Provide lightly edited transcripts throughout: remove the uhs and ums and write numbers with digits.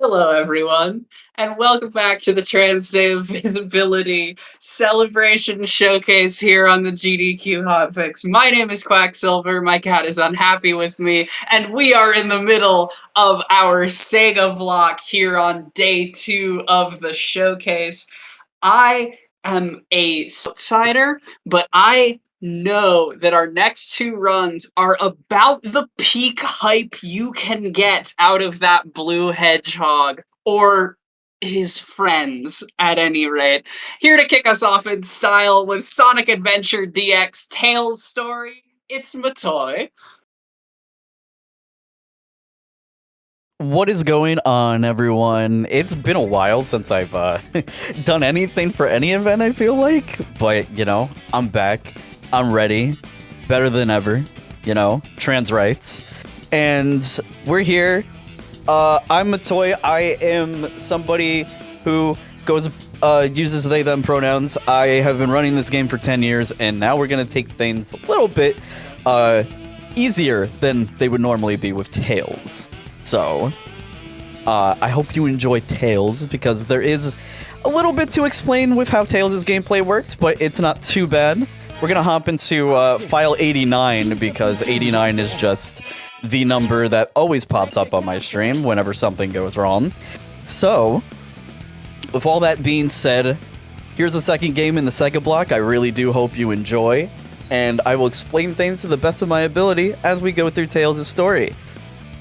Hello, everyone, and welcome back to the Trans Day of Visibility Celebration Showcase here on the GDQ Hotfix. My name is Quacksilver, my cat is unhappy with me, and we are in the middle of our Sega vlog here on day 2 of the showcase. I am a outsider, but I know that our next 2 runs are about the peak hype you can get out of that blue hedgehog, or his friends, at any rate. Here to kick us off in style with Sonic Adventure DX Tails story, it's Matoi. What is going on, everyone? It's been a while since I've done anything for any event, I feel like. But, I'm back. I'm ready. Better than ever. Trans rights. And we're here. I'm Matoi. I am somebody who uses they, them pronouns. I have been running this game for 10 years, and now we're going to take things a little bit easier than they would normally be with Tails. So, I hope you enjoy Tails, because there is a little bit to explain with how Tails' gameplay works, but it's not too bad. We're gonna hop into file 89, because 89 is just the number that always pops up on my stream whenever something goes wrong. So, with all that being said, here's the second game in the second block. I really do hope you enjoy, and I will explain things to the best of my ability as we go through Tails' story.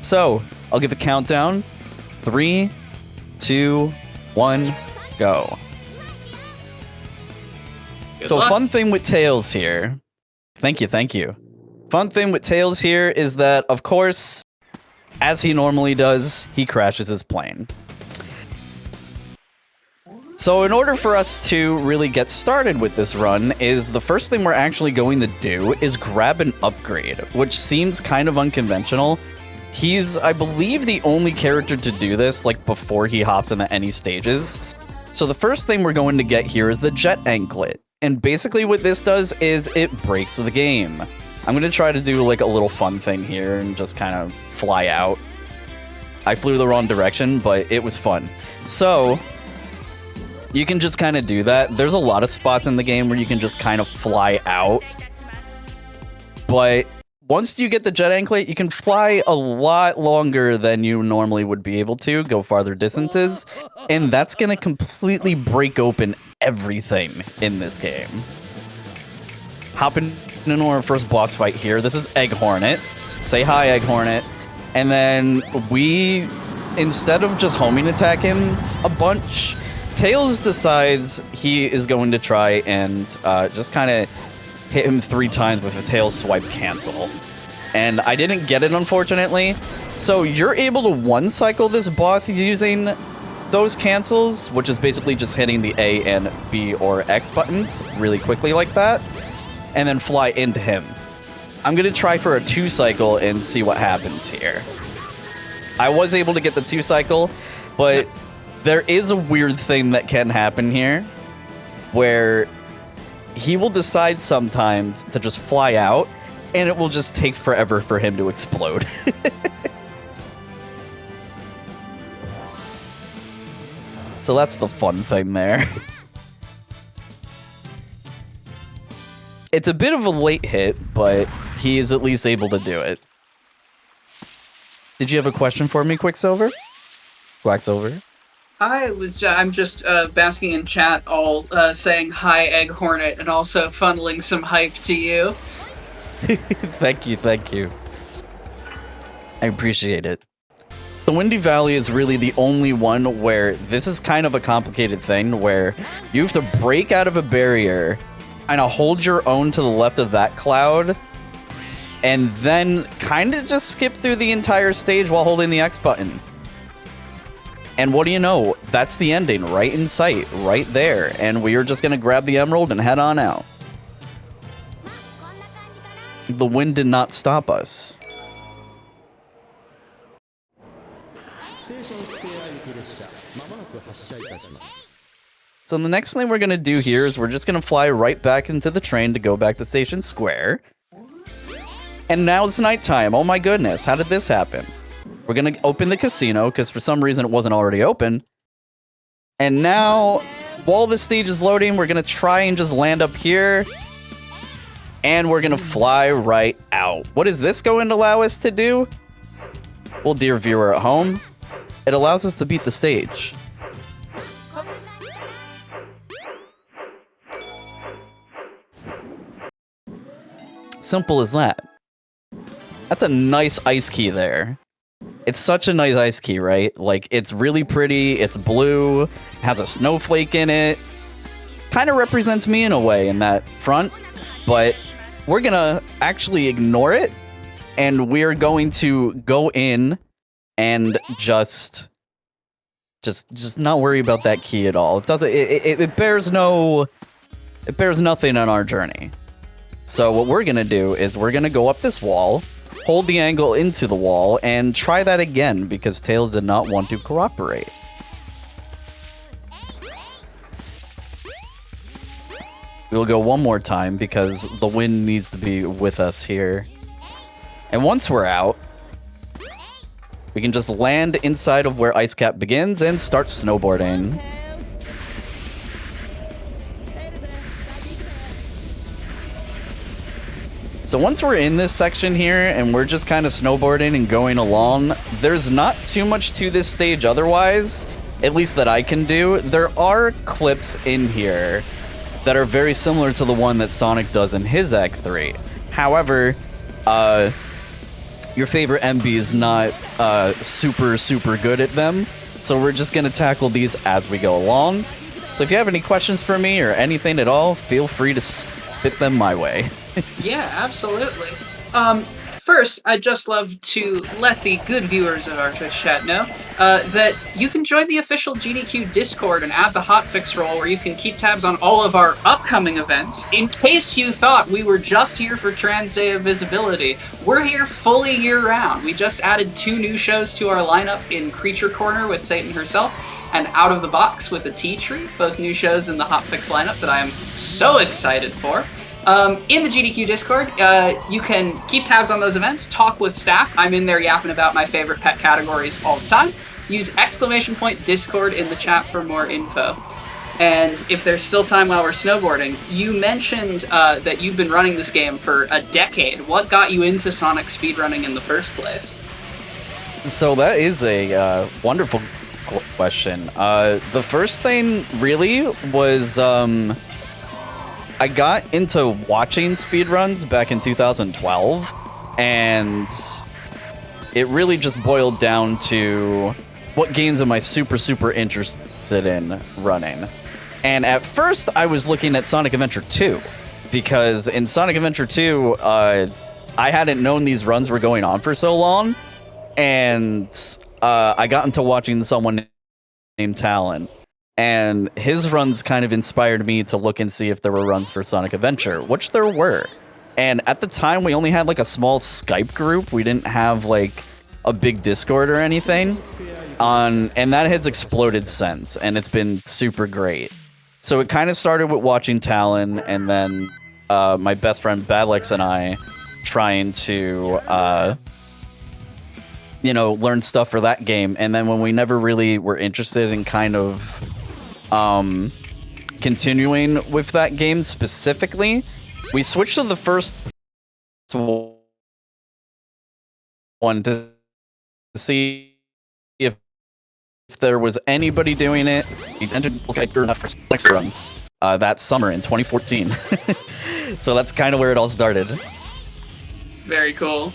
So, I'll give a countdown. 3, 2, 1, go. Good So, luck. fun thing with Tails here. Thank you. Fun thing with Tails here is that, of course, as he normally does, he crashes his plane. So in order for us to really get started with this run, is the first thing we're actually going to do is grab an upgrade, which seems kind of unconventional. He's, I believe, the only character to do this, like, before he hops into any stages. So the first thing we're going to get here is the Jet Anklet. And basically what this does is it breaks the game. I'm going to try to do, like, a little fun thing here and just kind of fly out. I flew the wrong direction, but it was fun. So, you can just kind of do that. There's a lot of spots in the game where you can just kind of fly out. But once you get the Jet Anklet, you can fly a lot longer than you normally would be able to, go farther distances, and that's going to completely break open everything in this game. Hopping into our first boss fight here. This is Egg Hornet. Say hi, Egg Hornet. And then we, instead of just homing attack him a bunch, Tails decides he is going to try and just kind of hit him 3 times with a Tails swipe cancel. And I didn't get it, unfortunately. So you're able to one-cycle this boss using those cancels, which is basically just hitting the A and B or X buttons really quickly like that, and then fly into him. I'm going to try for a 2-cycle and see what happens here. I was able to get the 2-cycle, but there is a weird thing that can happen here, where he will decide sometimes to just fly out, and it will just take forever for him to explode. So that's the fun thing there. It's a bit of a late hit, but he is at least able to do it. Did you have a question for me, Quicksilver? Quacksilver? I'm just basking in chat, all saying hi, Egg Hornet, and also funneling some hype to you. Thank you. I appreciate it. The Windy Valley is really the only one where this is kind of a complicated thing, where you have to break out of a barrier and hold your own to the left of that cloud, and then kind of just skip through the entire stage while holding the X button. And what do you know? That's the ending, right in sight, right there. And we are just going to grab the emerald and head on out. The wind did not stop us. So the next thing we're going to do here is we're just going to fly right back into the train to go back to Station Square. And now it's nighttime. Oh my goodness, how did this happen? We're gonna open the casino, because for some reason it wasn't already open. And now, while the stage is loading, we're gonna try and just land up here. And we're gonna fly right out. What is this going to allow us to do? Well, dear viewer at home, it allows us to beat the stage. Simple as that. That's a nice ice key there. It's such a nice ice key, right? Like, it's really pretty, it's blue, has a snowflake in it. Kind of represents me in a way in that front, but we're gonna actually ignore it, and we're going to go in and just not worry about that key at all. It doesn't. It bears no. It bears nothing on our journey. So what we're gonna do is we're gonna go up this wall, hold the angle into the wall, and try that again because Tails did not want to cooperate. We'll go one more time because the wind needs to be with us here. And once we're out, we can just land inside of where Ice Cap begins and start snowboarding. So once we're in this section here and we're just kind of snowboarding and going along, there's not too much to this stage otherwise, at least that I can do. There are clips in here that are very similar to the one that Sonic does in his Act 3. However, your favorite MB is not super good at them, so we're just going to tackle these as we go along. So if you have any questions for me or anything at all, feel free to spit them my way. Yeah, absolutely. First, I'd just love to let the good viewers of our Twitch chat know that you can join the official GDQ Discord and add the hotfix role where you can keep tabs on all of our upcoming events. In case you thought we were just here for Trans Day of Visibility, we're here fully year-round. We just added 2 new shows to our lineup in Creature Corner with Satan herself and Out of the Box with the Tea Tree, both new shows in the hotfix lineup that I am so excited for. In the GDQ Discord, you can keep tabs on those events, talk with staff. I'm in there yapping about my favorite pet categories all the time. Use !Discord in the chat for more info. And if there's still time while we're snowboarding, you mentioned that you've been running this game for a decade. What got you into Sonic speedrunning in the first place? So that is a wonderful question. The first thing really was... I got into watching speedruns back in 2012, and it really just boiled down to what games am I super interested in running. And at first, I was looking at Sonic Adventure 2, because in Sonic Adventure 2, I hadn't known these runs were going on for so long, and I got into watching someone named Talon. And his runs kind of inspired me to look and see if there were runs for Sonic Adventure, which there were. And at the time, we only had like a small Skype group. We didn't have like a big Discord or anything. And that has exploded since, and it's been super great. So it kind of started with watching Talon, and then my best friend Badlex and I trying to, learn stuff for that game. And then when we never really were interested in kind of continuing with that game specifically, we switched to the first one to see if there was anybody doing it. We entered enough for next runs that summer in 2014. So that's kind of where it all started. Very cool.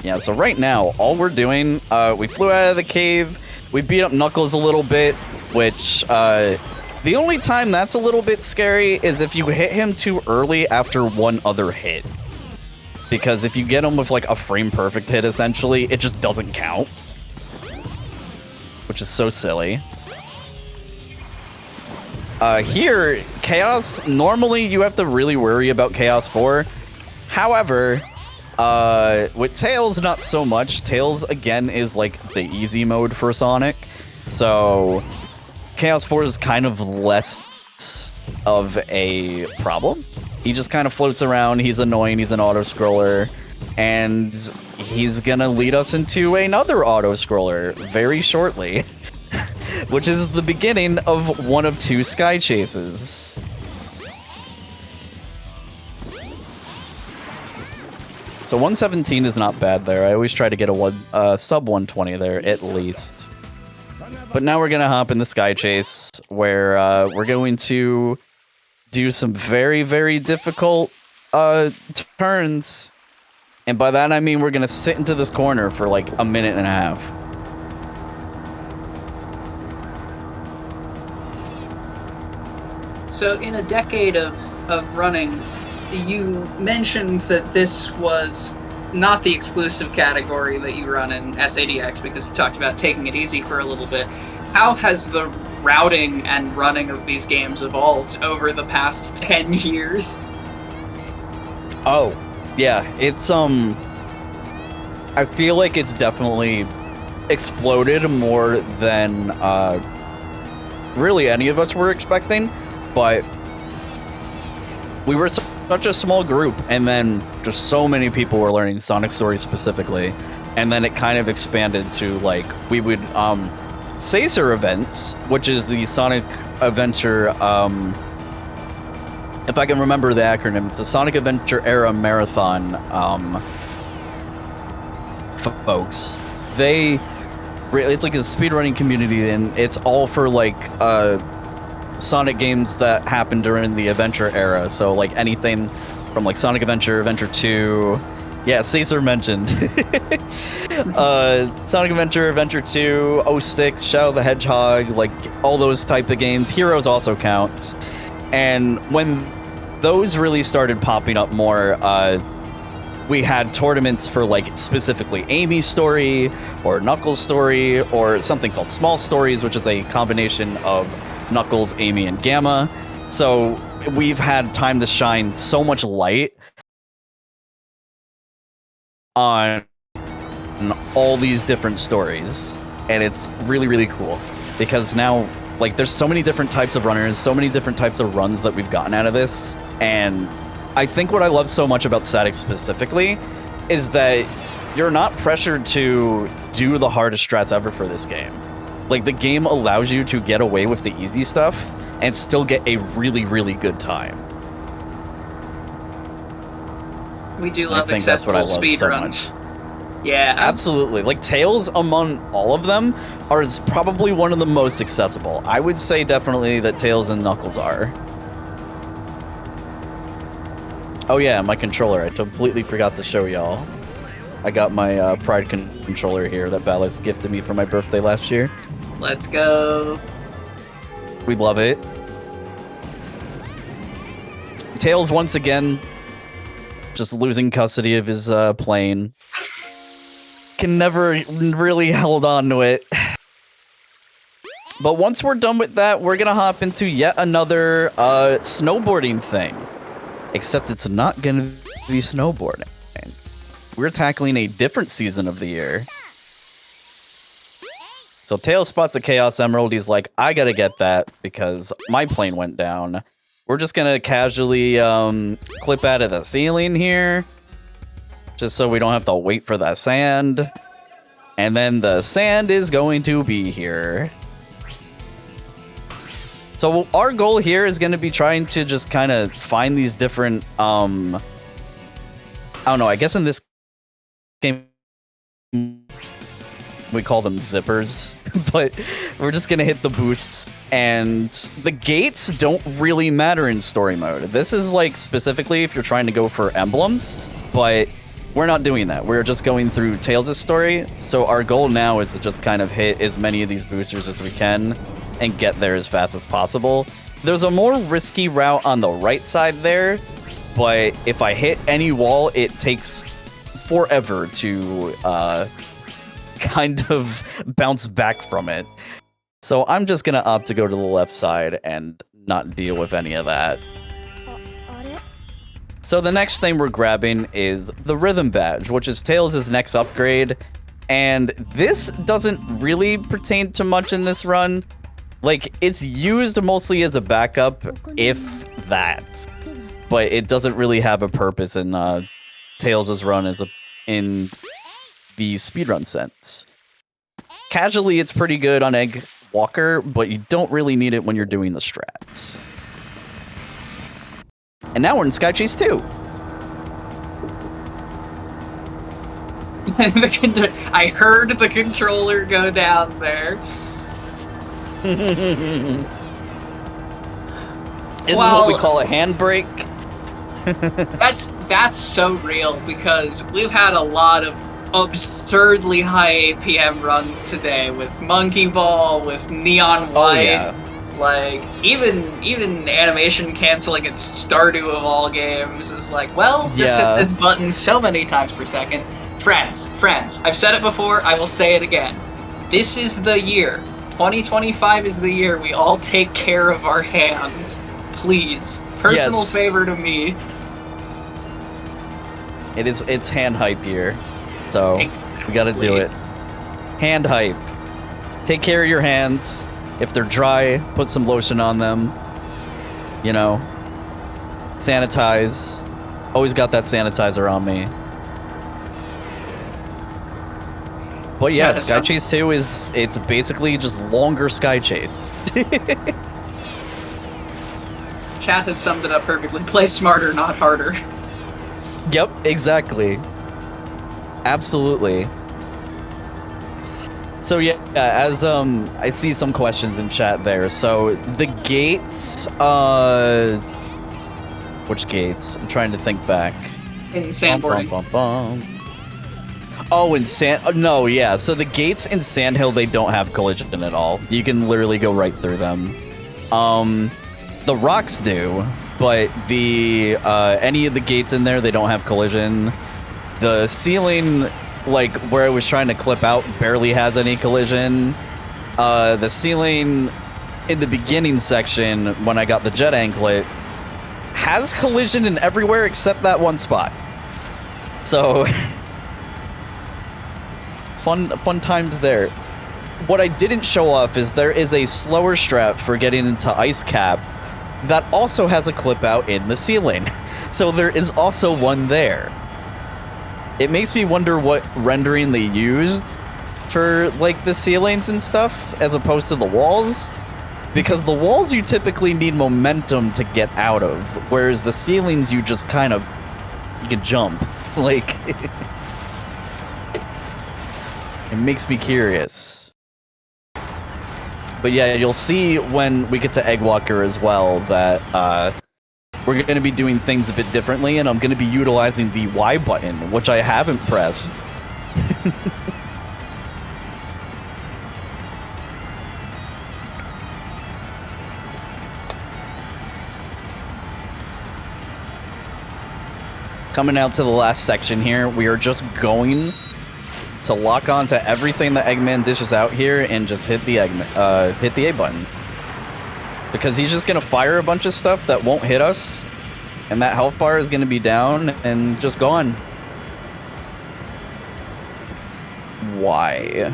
Yeah, so right now, all we're doing, we flew out of the cave, we beat up Knuckles a little bit, which, the only time that's a little bit scary is if you hit him too early after one other hit. Because if you get him with, like, a frame-perfect hit, essentially, it just doesn't count. Which is so silly. Here, Chaos, normally you have to really worry about Chaos 4. However... with Tails, not so much. Tails, again, is like the easy mode for Sonic. So, Chaos 4 is kind of less of a problem. He just kind of floats around. He's annoying. He's an auto-scroller. and he's gonna lead us into another auto-scroller very shortly, which is the beginning of one of 2 sky chases. So 117 is not bad there. I always try to get a sub 120 there at least. But now we're gonna hop in the sky chase, where we're going to do some very, very difficult turns. And by that I mean we're gonna sit into this corner for like a minute and a half. So in a decade of running, you mentioned that this was not the exclusive category that you run in SADX, because you talked about taking it easy for a little bit. How has the routing and running of these games evolved over the past 10 years? Oh, yeah, it's I feel like it's definitely exploded more than really any of us were expecting, but we were such a small group, and then just so many people were learning Sonic Stories specifically, and then it kind of expanded to, like, we would SACER events, which is the Sonic Adventure, if I can remember the acronym, it's the Sonic Adventure Era Marathon folks. It's like a speedrunning community, and it's all for like Sonic games that happened during the Adventure era. So like anything from like Sonic Adventure, Adventure 2. Yeah, Caesar mentioned. Sonic Adventure, Adventure 2, 06, Shadow the Hedgehog, like all those type of games. Heroes also count. And when those really started popping up more, we had tournaments for like specifically Amy's story or Knuckles' story, or something called Small Stories, which is a combination of Knuckles, Amy, and Gamma. So we've had time to shine so much light on all these different stories, and it's really, really cool, because now like there's so many different types of runners, so many different types of runs that we've gotten out of this. And I think what I love so much about static specifically is that you're not pressured to do the hardest strats ever for this game. Like, the game allows you to get away with the easy stuff and still get a really, really good time. We do love accessible speedruns. Yeah. Absolutely. Like, Tails among all of them is probably one of the most accessible. I would say definitely that Tails and Knuckles are. Oh yeah, my controller. I completely forgot to show y'all. I got my Pride controller here that Ballas gifted me for my birthday last year. Let's go. We love it. Tails once again just losing custody of his plane. Can never really hold on to it. But once we're done with that, we're gonna hop into yet another snowboarding thing. Except it's not gonna be snowboarding. We're tackling a different season of the year. So Tails spots a Chaos Emerald. He's like, I gotta get that because my plane went down. We're just gonna casually clip out of the ceiling here, just so we don't have to wait for that sand. And then the sand is going to be here. So our goal here is going to be trying to just kind of find these different, I don't know, I guess in this game we call them zippers, but we're just going to hit the boosts. And the gates don't really matter in story mode. This is like specifically if you're trying to go for emblems, but we're not doing that. We're just going through Tails' story. So our goal now is to just kind of hit as many of these boosters as we can and get there as fast as possible. There's a more risky route on the right side there, but if I hit any wall, it takes forever to kind of bounce back from it. So I'm just gonna opt to go to the left side and not deal with any of that. So the next thing we're grabbing is the Rhythm Badge, which is Tails' next upgrade. And this doesn't really pertain to much in this run. Like, it's used mostly as a backup, if that. But it doesn't really have a purpose in Tails' run is in the speedrun sense. Casually, it's pretty good on Egg Walker, but you don't really need it when you're doing the strats. And now we're in Sky Chase 2. I heard the controller go down there. This is what we call a handbrake. That's so real, because we've had a lot of absurdly high APM runs today with Monkey Ball, with Neon White. Yeah. Like, even animation canceling in Stardew of all games is like, well, just hit this button so many times per second. Friends, I've said it before, I will say it again. This is the year. 2025 is the year we all take care of our hands. Please. Personal favor to me. It's hand hype year. So we gotta do it. Hand hype. Take care of your hands. If they're dry, put some lotion on them. You know. Sanitize. Always got that sanitizer on me. But yeah, Sky Chase 2 it's basically just longer Sky Chase. Chat has summed it up perfectly. Play smarter, not harder. Yep, exactly. Absolutely. So yeah, as I see some questions in chat there. So the gates, which gates? I'm trying to think back. In sandboarding. Oh, in no, yeah. So the gates in Sandhill, they don't have collision at all. You can literally go right through them. The rocks do, but the any of the gates in there, they don't have collision. The ceiling, like where I was trying to clip out, barely has any collision. The ceiling in the beginning section, when I got the jet anklet, has collision in everywhere except that one spot. So fun times there. What I didn't show off is there is a slower strat for getting into Ice Cap that also has a clip out in the ceiling. So there is also one there. It makes me wonder what rendering they used for like the ceilings and stuff as opposed to the walls. Because the walls you typically need momentum to get out of, whereas the ceilings you just kind of, you can jump. Like, it makes me curious. But yeah, you'll see when we get to Eggwalker as well that we're going to be doing things a bit differently, and I'm going to be utilizing the Y button, which I haven't pressed. Coming out to the last section here, we are just going to lock on to everything that Eggman dishes out here and just hit the hit the A button. Because he's just gonna fire a bunch of stuff that won't hit us, and that health bar is gonna be down and just gone. Why?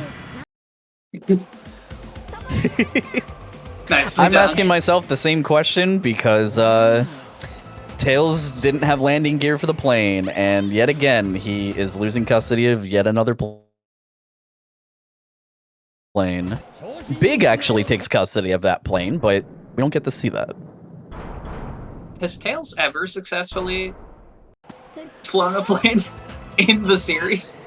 I'm asking myself the same question because Tails didn't have landing gear for the plane, and yet again, he is losing custody of yet another plane. Big actually takes custody of that plane, but we don't get to see that. Has Tails ever successfully flown a plane in the series?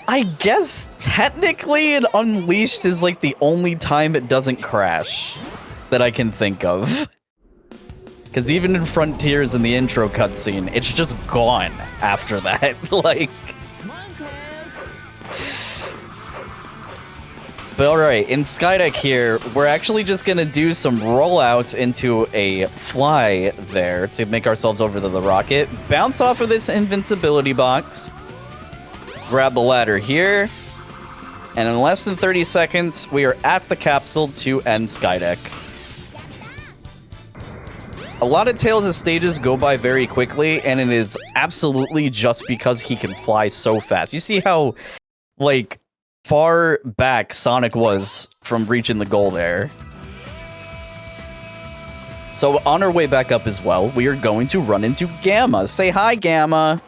I guess technically it Unleashed is like the only time it doesn't crash that I can think of. Because even in Frontiers in the intro cutscene, it's just gone after that. Like. But alright, in Skydeck here, we're actually just gonna do some rollouts into a fly there to make ourselves over to the rocket. Bounce off of this invincibility box. Grab the ladder here. And in less than 30 seconds, we are at the capsule to end Skydeck. A lot of Tails' stages go by very quickly, and it is absolutely just because he can fly so fast. You see how, like, far back Sonic was from reaching the goal there. So on our way back up as well, we are going to run into Gamma. Say hi, Gamma.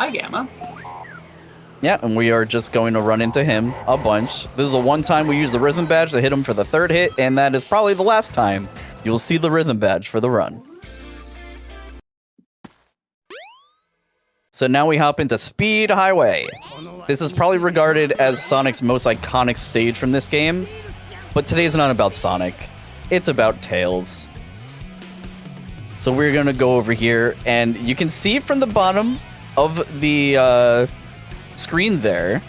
Hi, Gamma. Yeah, and we are just going to run into him a bunch. This is the one time we use the rhythm badge to hit him for the 3rd hit, and that is probably the last time you'll see the rhythm badge for the run. So now we hop into Speed Highway. This is probably regarded as Sonic's most iconic stage from this game, but today's not about Sonic. It's about Tails. So we're gonna go over here, and you can see from the bottom of the screen there,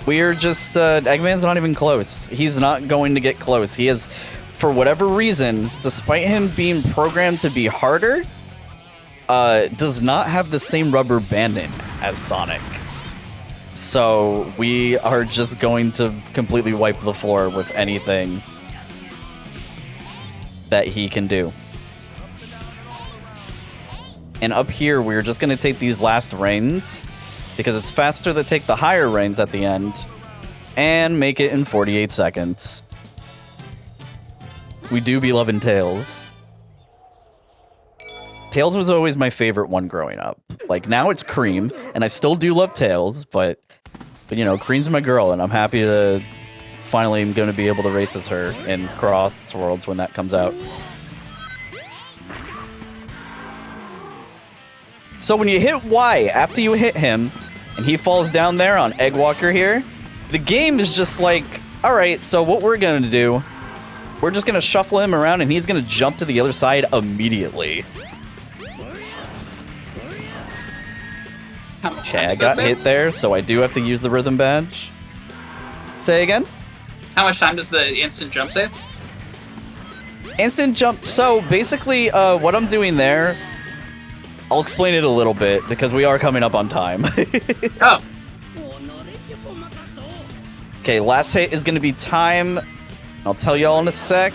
we're just, Eggman's not even close. He's not going to get close. He is, for whatever reason, despite him being programmed to be harder, does not have the same rubber banding as Sonic. So we are just going to completely wipe the floor with anything that he can do. And up here, we're just going to take these last reins, because it's faster to take the higher reins at the end, and make it in 48 seconds. We do be loving Tails. Tails was always my favorite one growing up. Like, now it's Cream, and I still do love Tails, but you know, Cream's my girl, and I'm happy to finally am going to be able to race as her in Crossworlds when that comes out. So when you hit Y after you hit him, and he falls down there on Eggwalker here, the game is just like, alright, so what we're going to do, we're just going to shuffle him around, and he's going to jump to the other side immediately. Okay, I got hit there, so I do have to use the rhythm badge. Say again? How much time does the instant jump save? Instant jump, so basically what I'm doing there, I'll explain it a little bit, because we are coming up on time. Oh. Okay, last hit is going to be time. I'll tell you all in a sec.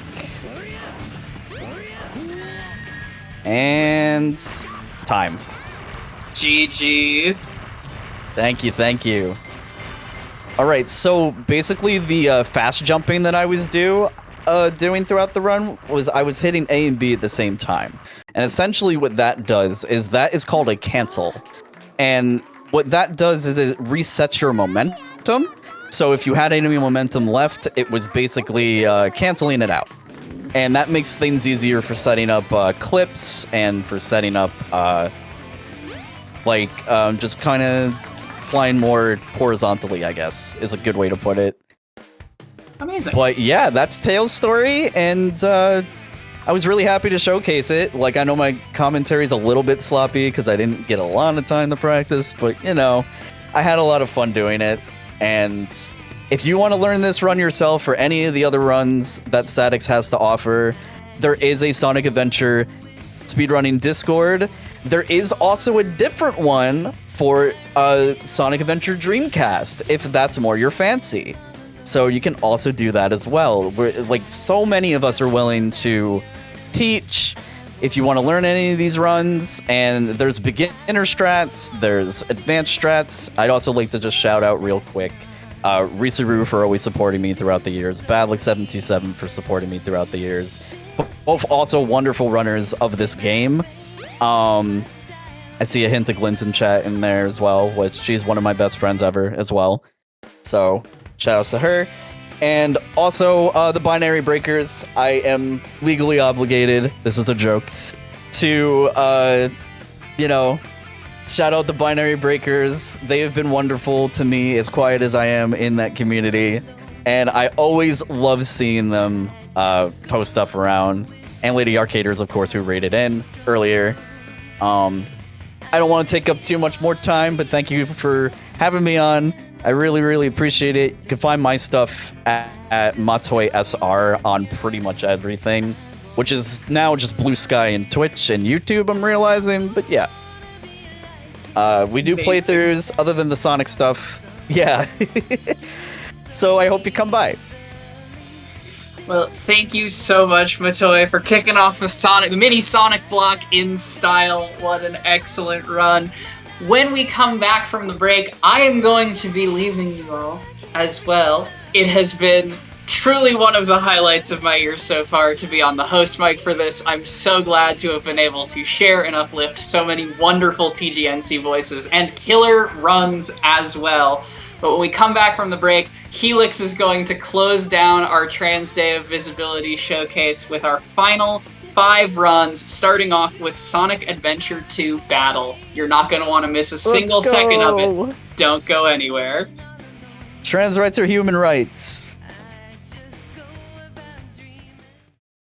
And time. GG. Thank you, thank you. All right, so basically the fast jumping that I was doing throughout the run was I was hitting A and B at the same time. And essentially what that does is that is called a cancel. And what that does is it resets your momentum. So if you had enemy momentum left, it was basically canceling it out. And that makes things easier for setting up clips and for setting up just kind of flying more horizontally, I guess, is a good way to put it. Amazing. But yeah, that's Tails' story, and I was really happy to showcase it. Like, I know my commentary's a little bit sloppy because I didn't get a lot of time to practice, but, you know, I had a lot of fun doing it. And if you want to learn this run yourself or any of the other runs that Statix has to offer, there is a Sonic Adventure speedrunning Discord. There is also a different one for Sonic Adventure Dreamcast, if that's more your fancy. So you can also do that as well. Like, so many of us are willing to teach if you want to learn any of these runs, and there's beginner strats, there's advanced strats. I'd also like to just shout out real quick Risaru for always supporting me throughout the years, Badlick727 for supporting me throughout the years. Both also wonderful runners of this game. I see a hint of Glint in chat in there as well, which she's one of my best friends ever as well. So shout outs to her. And also the Binary Breakers. I am legally obligated, this is a joke, to shout out the Binary Breakers. They have been wonderful to me, as quiet as I am in that community. And I always love seeing them post stuff around. And Lady Arcaders, of course, who rated in earlier. I don't want to take up too much more time, but thank you for having me on. I really, really appreciate it. You can find my stuff at MatoiSR on pretty much everything, which is now just Blue Sky and Twitch and YouTube, I'm realizing. But yeah. We do playthroughs other than the Sonic stuff. Yeah. So I hope you come by. Well, thank you so much, Matoi, for kicking off the mini Sonic block in style. What an excellent run. When we come back from the break, I am going to be leaving you all as well. It has been Truly one of the highlights of my year so far to be on the host mic for this. I'm so glad to have been able to share and uplift so many wonderful TGNC voices and killer runs as well. But when we come back from the break, Helix is going to close down our Trans Day of Visibility showcase with our final 5 runs, starting off with Sonic Adventure 2 Battle. You're not going to want to miss a single second of it. Don't go anywhere. Trans rights are human rights.